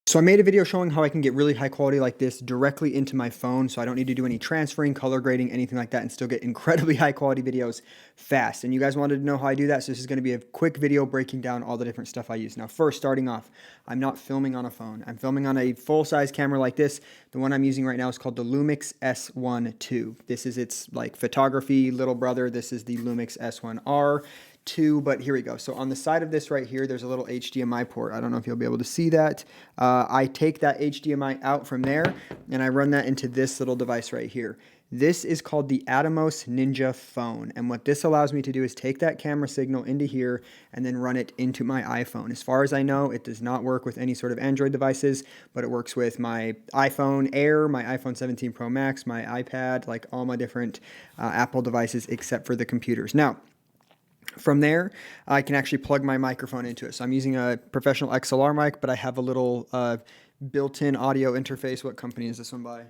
So I made a video showing how I can get really high quality like this directly into my phone, so I don't need to do any transferring, color grading, anything like that, and still get incredibly high quality videos fast. And you guys wanted to know how I do that, so this is going to be a quick video breaking down all the different stuff I use. Now first, starting off, I'm not filming on a phone. I'm filming on a full-size camera like this. The one I'm using right now is called the Lumix S1 II. This is its like photography little brother. This is the Lumix S1R. But here we go. So on the side of this right here, there's a little HDMI port. I don't know if you'll be able to see that. I take that HDMI out from there and I run that into this little device right here. This is called the Atomos Ninja Phone. And what this allows me to do is take that camera signal into here and then run it into my iPhone. As far as I know, it does not work with any sort of Android devices, but it works with my iPhone Air, my iPhone 17 Pro Max, my iPad, like all my different Apple devices except for the computers. Now, from there, I can actually plug my microphone into it. So I'm using a professional XLR mic, but I have a little built-in audio interface. What company is this one by?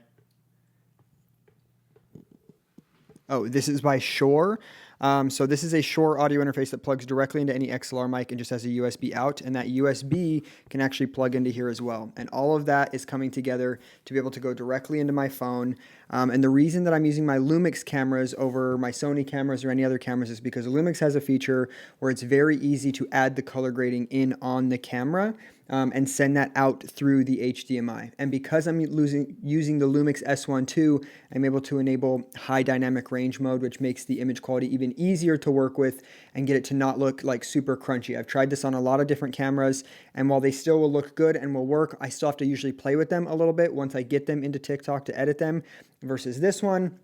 Oh, this is by Shure. So this is a Shure audio interface that plugs directly into any XLR mic and just has a USB out, and that USB can actually plug into here as well. And all of that is coming together to be able to go directly into my phone. And the reason that I'm using my Lumix cameras over my Sony cameras or any other cameras is because the Lumix has a feature where it's very easy to add the color grading in on the camera. And send that out through the HDMI. And because I'm using the Lumix S1 II, I'm able to enable high dynamic range mode, which makes the image quality even easier to work with and get it to not look like super crunchy. I've tried this on a lot of different cameras, and while they still will look good and will work, I still have to usually play with them a little bit once I get them into TikTok to edit them, versus this one,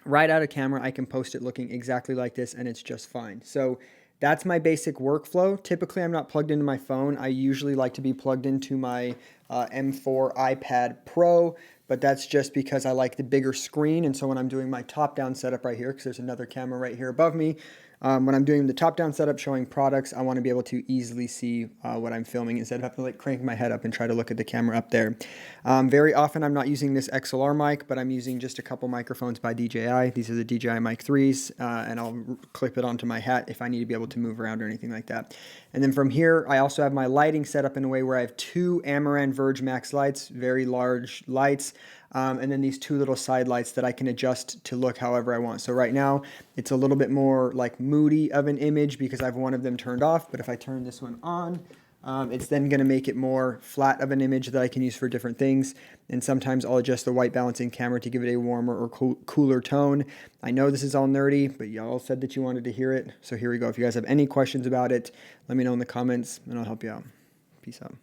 right out of camera, I can post it looking exactly like this and it's just fine. So that's my basic workflow. Typically, I'm not plugged into my phone. I usually like to be plugged into my M4 iPad Pro, but that's just because I like the bigger screen. And so when I'm doing my top-down setup right here, because there's another camera right here above me, when I'm doing the top-down setup showing products, I want to be able to easily see what I'm filming instead of having to like crank my head up and try to look at the camera up there. Very often I'm not using this XLR mic, but I'm using just a couple microphones by DJI. These are the DJI Mic 3s, and I'll clip it onto my hat if I need to be able to move around or anything like that. And then from here, I also have my lighting set up in a way where I have two Amaran Verge Max lights, very large lights, and then these two little side lights that I can adjust to look however I want. So right now, it's a little bit more like moody of an image because I have one of them turned off, but if I turn this one on, it's then going to make it more flat of an image that I can use for different things. And sometimes I'll adjust the white balance in camera to give it a warmer or cooler tone. I know this is all nerdy, but y'all said that you wanted to hear it. So here we go. If you guys have any questions about it, let me know in the comments and I'll help you out. Peace out.